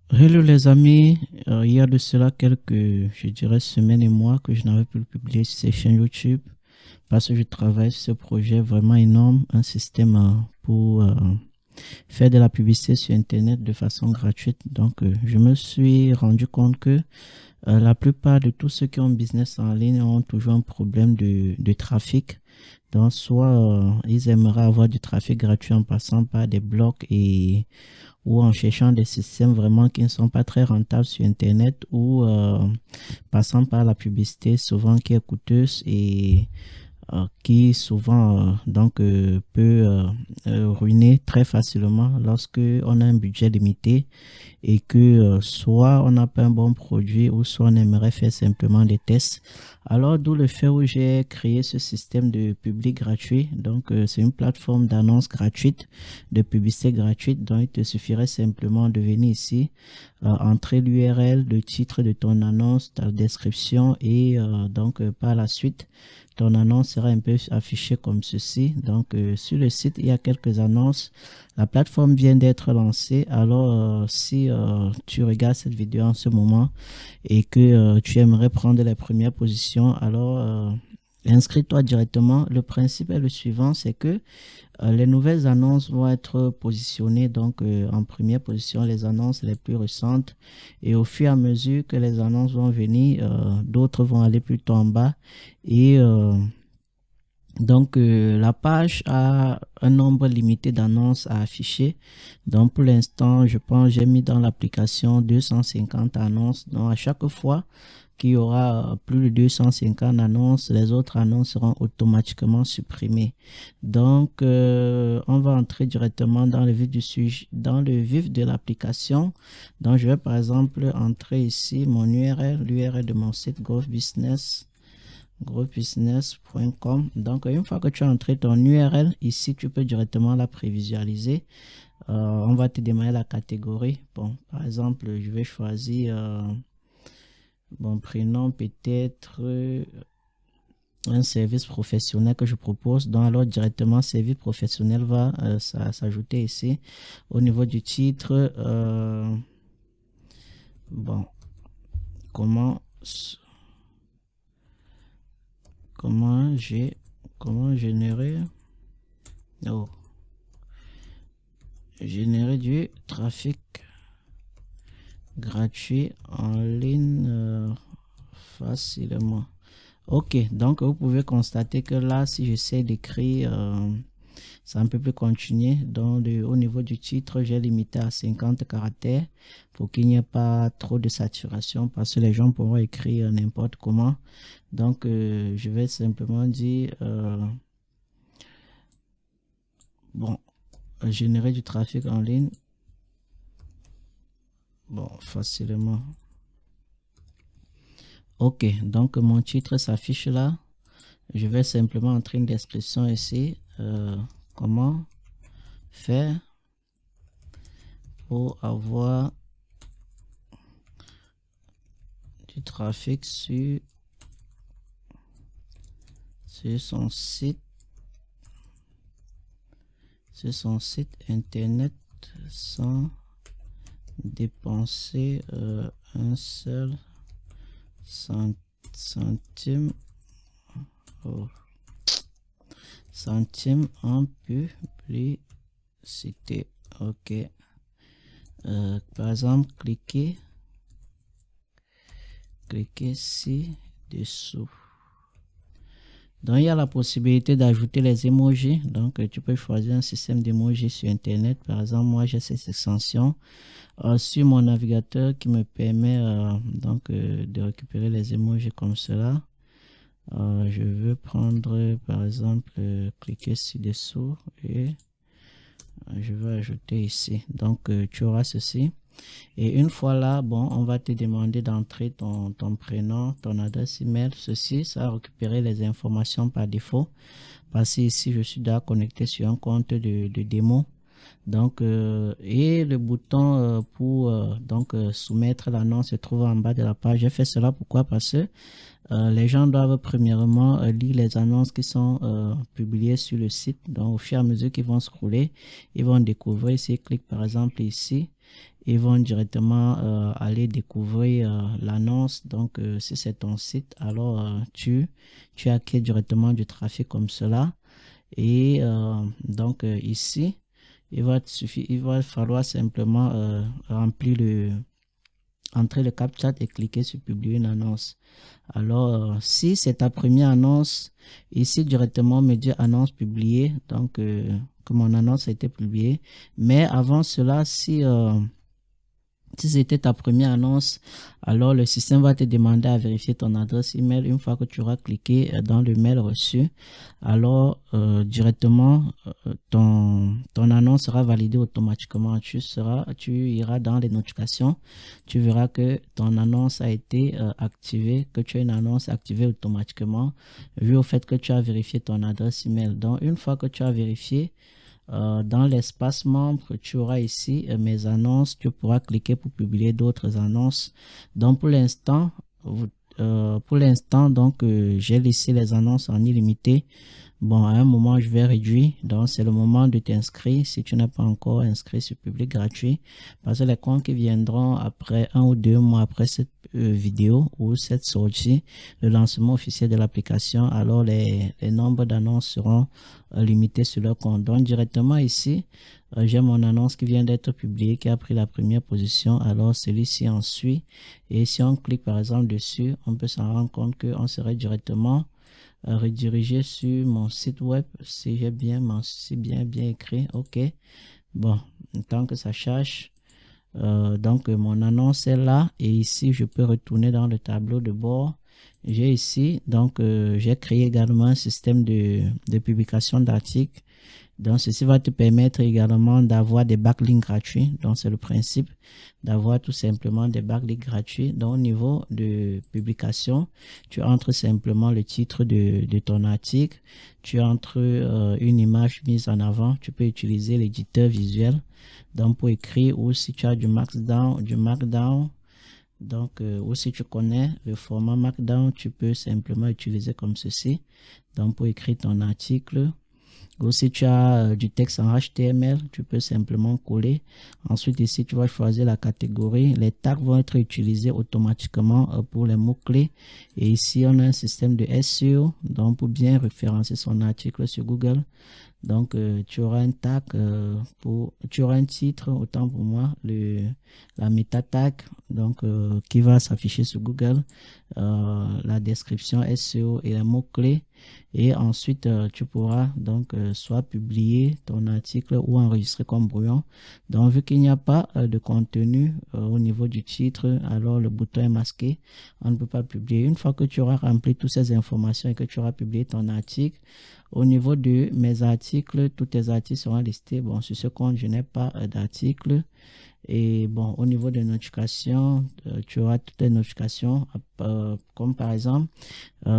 Hello les amis, il y a de cela quelques, je dirais, semaines et mois que je n'avais plus publié sur ces chaînes YouTube parce que je travaille sur ce projet vraiment énorme, un système pour faire de la publicité sur Internet de façon gratuite. Donc, je me suis rendu compte que la plupart de tous ceux qui ont un business en ligne ont toujours un problème de trafic. Donc, soit ils aimeraient avoir du trafic gratuit en passant par des blogs et ou en cherchant des systèmes vraiment qui ne sont pas très rentables sur Internet ou passant par la publicité souvent qui est coûteuse et qui souvent peut ruiner très facilement lorsque on a un budget limité et que soit on n'a pas un bon produit ou soit on aimerait faire simplement des tests. Alors, d'où le fait où j'ai créé ce système de public gratuit. Donc, c'est une plateforme d'annonce gratuite, de publicité gratuite. Donc, il te suffirait simplement de venir ici, entrer l'URL, le titre de ton annonce, ta description et par la suite, ton annonce sera un peu affichée comme ceci. Donc, sur le site, il y a quelques annonces. La plateforme vient d'être lancée. Alors, si tu regardes cette vidéo en ce moment et que tu aimerais prendre les premières positions, alors inscris-toi directement. Le principe est le suivant, c'est que les nouvelles annonces vont être positionnées donc en première position, les annonces les plus récentes. Et au fur et à mesure que les annonces vont venir, d'autres vont aller plutôt en bas. Et la page a un nombre limité d'annonces à afficher. Donc, pour l'instant, je pense, j'ai mis dans l'application 250 annonces. Donc, à chaque fois qu'il y aura plus de 250 annonces, les autres annonces seront automatiquement supprimées. Donc, on va entrer directement dans le vif du sujet, dans le vif de l'application. Donc, je vais par exemple entrer ici mon URL, l'URL de mon site growthbusiness.com. Donc, une fois que tu as entré ton URL, ici, tu peux directement la prévisualiser. On va te demander la catégorie. Bon, par exemple, je vais choisir mon prénom, peut-être un service professionnel que je propose. Donc, alors, directement, service professionnel va s'ajouter ici. Au niveau du titre, bon, comment, comment j'ai, comment générer, oh, générer du trafic gratuit en ligne facilement. Ok, donc vous pouvez constater que là, si j'essaie d'écrire, ça ne peut plus continuer. Donc, au niveau du titre, j'ai limité à 50 caractères pour qu'il n'y ait pas trop de saturation parce que les gens pourront écrire n'importe comment. Donc, je vais simplement dire, bon, générer du trafic en ligne. Bon, facilement. Ok, donc mon titre s'affiche là. Je vais simplement entrer une description ici. Comment faire pour avoir du trafic sur son site internet sans dépenser un seul centime, oh, centime en publicité. Ok. Par exemple, cliquez ci-dessous. Donc, il y a la possibilité d'ajouter les emojis. Donc, tu peux choisir un système d'emojis sur Internet. Par exemple, moi, j'ai cette extension sur mon navigateur qui me permet de récupérer les emojis comme cela. Je veux prendre, par exemple, cliquer ci-dessous et je vais ajouter ici. Donc, tu auras ceci. Et une fois là, bon, on va te demander d'entrer ton prénom, ton adresse email. Ceci, ça va récupérer les informations par défaut. Parce que ici, je suis déjà connecté sur un compte de démo. Donc, et le bouton pour soumettre l'annonce se trouve en bas de la page. J'ai fait cela pourquoi? Parce que les gens doivent premièrement lire les annonces qui sont publiées sur le site. Donc, au fur et à mesure qu'ils vont scroller, ils vont découvrir. S'ils cliquent par exemple ici, ils vont directement aller découvrir l'annonce. Donc, si c'est ton site, alors tu acquiers directement du trafic comme cela. Et donc, ici, il va falloir simplement entrer le CAPTCHA et cliquer sur publier une annonce. Alors, si c'est ta première annonce, ici directement me dit annonce publiée, donc que mon annonce a été publiée. Mais avant cela, si c'était ta première annonce, alors le système va te demander à vérifier ton adresse email. Une fois que tu auras cliqué dans le mail reçu, alors directement ton annonce sera validée automatiquement. Tu iras dans les notifications, tu verras que ton annonce a été activée, que tu as une annonce activée automatiquement, vu au fait que tu as vérifié ton adresse email. Donc une fois que tu as vérifié, dans l'espace membre, tu auras ici mes annonces. Tu pourras cliquer pour publier d'autres annonces. Donc pour l'instant, donc j'ai laissé les annonces en illimité. Bon, à un moment, je vais réduire. Donc, c'est le moment de t'inscrire si tu n'es pas encore inscrit sur public gratuit. Parce que les comptes qui viendront après 1 ou 2 mois après cette vidéo ou cette sortie, le lancement officiel de l'application, alors les nombres d'annonces seront limités sur leur compte. Donc, directement ici, j'ai mon annonce qui vient d'être publiée, qui a pris la première position. Alors, celui-ci en suit. Et si on clique par exemple dessus, on peut s'en rendre compte qu'on serait directement rediriger sur mon site web si j'ai bien bien écrit. Ok, bon, tant que ça cherche, donc mon annonce est là et ici je peux retourner dans le tableau de bord. J'ai ici donc j'ai créé également un système de publication d'articles. Donc, ceci va te permettre également d'avoir des backlinks gratuits. Donc, c'est le principe d'avoir tout simplement des backlinks gratuits. Donc, au niveau de publication, tu entres simplement le titre de ton article. Tu entres une image mise en avant. Tu peux utiliser l'éditeur visuel. Donc, pour écrire ou si tu as du Markdown. Donc, ou si tu connais le format Markdown, tu peux simplement utiliser comme ceci. Donc, pour écrire ton article. Ou si tu as du texte en HTML, tu peux simplement coller. Ensuite, ici, tu vas choisir la catégorie. Les tags vont être utilisés automatiquement pour les mots-clés. Et ici, on a un système de SEO, donc pour bien référencer son article sur Google. Donc, tu auras un tag, tu auras un titre, autant pour moi, la meta tag, donc, qui va s'afficher sur Google, la description SEO et les mots-clés. Et ensuite, tu pourras donc soit publier ton article ou enregistrer comme brouillon. Donc, vu qu'il n'y a pas de contenu au niveau du titre, alors le bouton est masqué. On ne peut pas publier. Une fois que tu auras rempli toutes ces informations et que tu auras publié ton article, au niveau de mes articles, tous tes articles seront listés. Bon, sur ce compte, je n'ai pas d'articles. Et bon, au niveau des notifications, tu auras toutes les notifications, comme par exemple,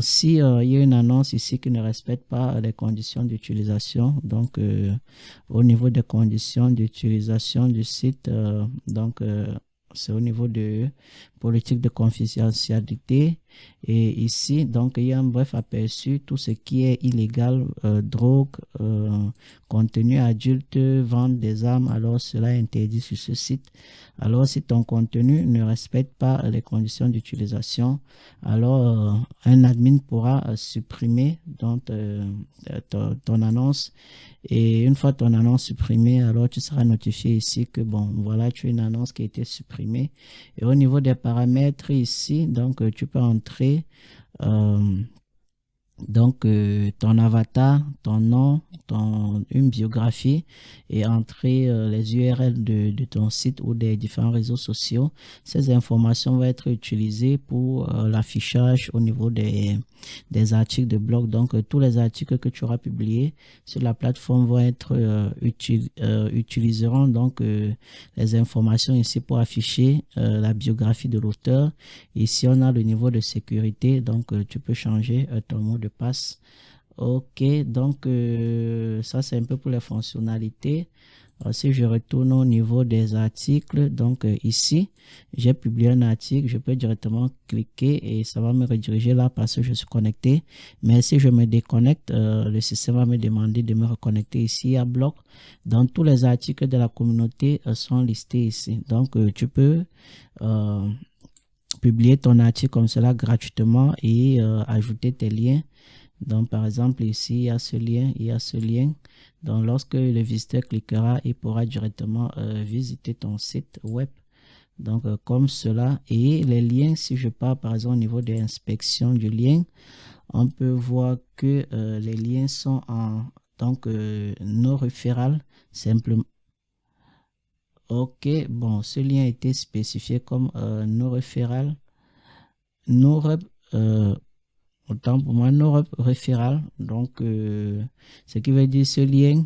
si il y a une annonce ici qui ne respecte pas les conditions d'utilisation, donc au niveau des conditions d'utilisation du site, donc c'est au niveau de politique de confidentialité. Et ici, donc, il y a un bref aperçu, tout ce qui est illégal, drogue, contenu adulte, vente des armes, alors cela est interdit sur ce site. Alors, si ton contenu ne respecte pas les conditions d'utilisation, alors un admin pourra supprimer donc, ton annonce. Et une fois ton annonce supprimée, alors tu seras notifié ici que bon, voilà, tu as une annonce qui a été supprimée. Et au niveau des paramètres ici, donc tu peux entrer euh, donc ton avatar, ton nom, une biographie et entrer les URL de ton site ou des différents réseaux sociaux. Ces informations vont être utilisées pour l'affichage au niveau des articles de blog. Donc tous les articles que tu auras publiés sur la plateforme vont être utiliseront donc les informations ici pour afficher la biographie de l'auteur. Ici on a le niveau de sécurité, donc tu peux changer ton mot de passe. Ok, donc ça c'est un peu pour les fonctionnalités. Si je retourne au niveau des articles, donc ici, j'ai publié un article, je peux directement cliquer et ça va me rediriger là parce que je suis connecté. Mais si je me déconnecte, le système va me demander de me reconnecter ici à bloc. Donc, tous les articles de la communauté sont listés ici. Donc, tu peux publier ton article comme cela gratuitement et ajouter tes liens. Donc, par exemple, ici, il y a ce lien, il y a ce lien. Donc, lorsque le visiteur cliquera, il pourra directement visiter ton site web. Donc, comme cela. Et les liens, si je pars, par exemple, au niveau de l'inspection du lien, on peut voir que les liens sont en non référal, simplement. Ok, bon, ce lien a été spécifié comme non référal, non autant pour moi, non référal. Donc, ce qui veut dire ce lien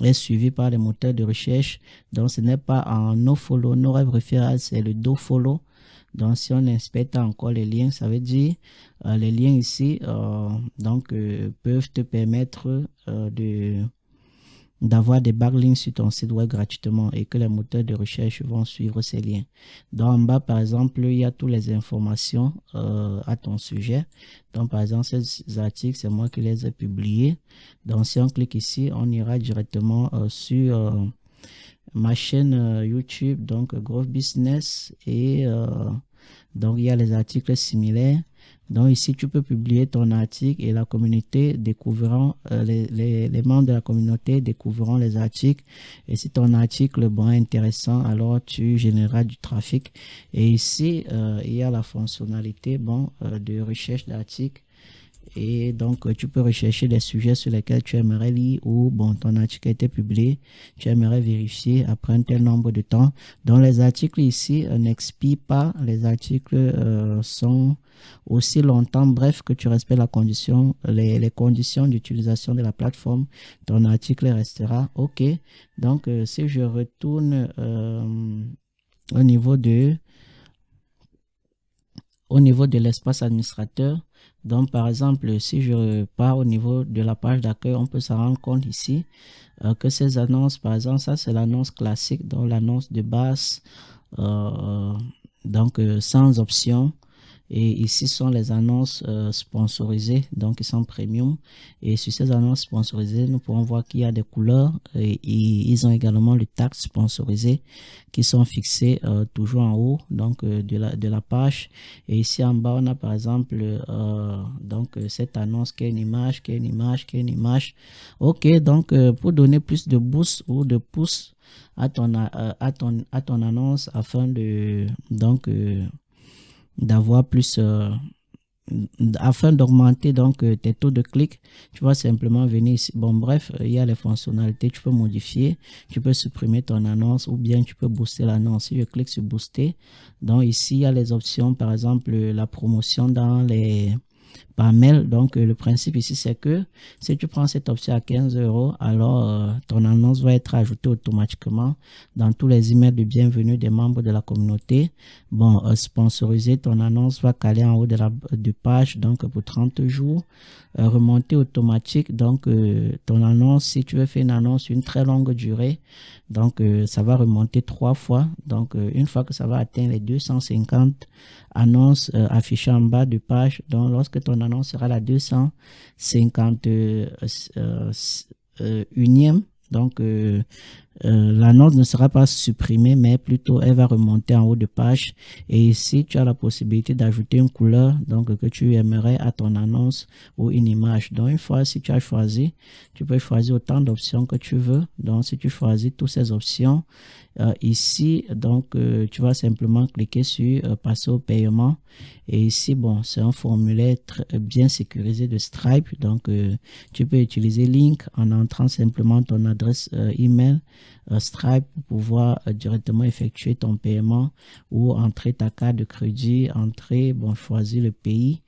est suivi par les moteurs de recherche. Donc, ce n'est pas en nofollow, no référal, c'est le dofollow. Donc, si on inspecte encore les liens, ça veut dire les liens ici peuvent te permettre d'avoir des backlinks sur ton site web gratuitement et que les moteurs de recherche vont suivre ces liens. Donc en bas, par exemple, il y a toutes les informations à ton sujet. Donc par exemple, ces articles, c'est moi qui les ai publiés. Donc si on clique ici, on ira directement sur ma chaîne YouTube, donc Growth Business et donc il y a les articles similaires. Donc ici, tu peux publier ton article et la communauté découvriront, les membres de la communauté découvriront les articles. Et si ton article est intéressant, alors tu généreras du trafic. Et ici, il y a la fonctionnalité de recherche d'articles. Et donc, tu peux rechercher des sujets sur lesquels tu aimerais lire ou, ton article a été publié, tu aimerais vérifier après un tel nombre de temps. Donc, les articles ici n'expirent pas. Les articles sont aussi longtemps, bref, que tu respectes les conditions d'utilisation de la plateforme. Ton article restera OK. Donc, si je retourne au niveau de l'espace administrateur. Donc, par exemple, si je pars au niveau de la page d'accueil, on peut se rendre compte ici que ces annonces, par exemple, ça c'est l'annonce classique, donc l'annonce de base, sans option. Et ici sont les annonces sponsorisées, donc qui sont premium. Et sur ces annonces sponsorisées, nous pouvons voir qu'il y a des couleurs et ils ont également le tag sponsorisé qui sont fixés toujours en haut de la page. Et ici en bas, on a par exemple cette annonce qui est une image, qui est une image, qui est une image. Ok, donc pour donner plus de boost ou de pouce à ton annonce afin d'avoir plus afin d'augmenter tes taux de clic, tu vas simplement venir ici. Bon, bref, il y a les fonctionnalités, tu peux modifier, tu peux supprimer ton annonce ou bien tu peux booster l'annonce. Si je clique sur booster, donc ici il y a les options, par exemple la promotion par mail. Donc le principe ici c'est que si tu prends cette option à 15 €, alors ton annonce va être ajoutée automatiquement dans tous les emails de bienvenue des membres de la communauté. Sponsoriser, ton annonce va caler en haut de page donc pour 30 jours. Remontée automatique, donc ton annonce, si tu veux faire une annonce une très longue durée, donc ça va remonter 3 fois. Donc une fois que ça va atteindre les 250 annonces affichées en bas de page, donc lorsque ton annonce sera la 251e, donc l'annonce ne sera pas supprimée, mais plutôt elle va remonter en haut de page. Et ici, tu as la possibilité d'ajouter une couleur donc que tu aimerais à ton annonce ou une image. Donc, une fois si tu as choisi, tu peux choisir autant d'options que tu veux. Donc, si tu choisis toutes ces options, ici, donc, tu vas simplement cliquer sur passer au paiement. Et ici, c'est un formulaire bien sécurisé de Stripe. Donc, tu peux utiliser Link en entrant simplement ton adresse email Stripe pour pouvoir directement effectuer ton paiement ou entrer ta carte de crédit, choisir le pays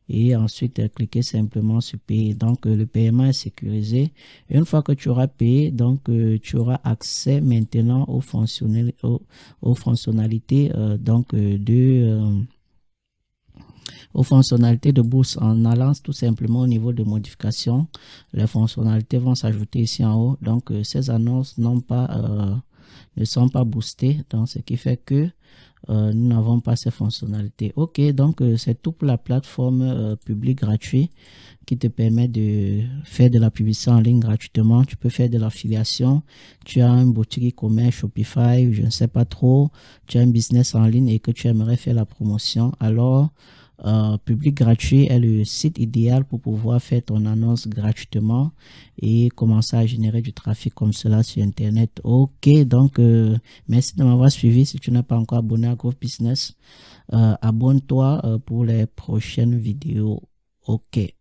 et ensuite cliquer simplement sur payer. Donc le paiement est sécurisé. Une fois que tu auras payé, donc tu auras accès maintenant aux fonctionnalités aux fonctionnalités de boost en allant tout simplement au niveau de modification. Les fonctionnalités vont s'ajouter ici en haut. Donc, ces annonces ne sont pas boostées. Donc, ce qui fait que nous n'avons pas ces fonctionnalités. Ok, donc c'est tout pour la plateforme publique gratuite qui te permet de faire de la publicité en ligne gratuitement. Tu peux faire de l'affiliation. Tu as un boutique e-commerce, Shopify, je ne sais pas trop. Tu as un business en ligne et que tu aimerais faire la promotion. Alors, Public Gratuit est le site idéal pour pouvoir faire ton annonce gratuitement et commencer à générer du trafic comme cela sur Internet. Ok, donc merci de m'avoir suivi. Si tu n'es pas encore abonné à Growth Business, abonne-toi pour les prochaines vidéos. Ok.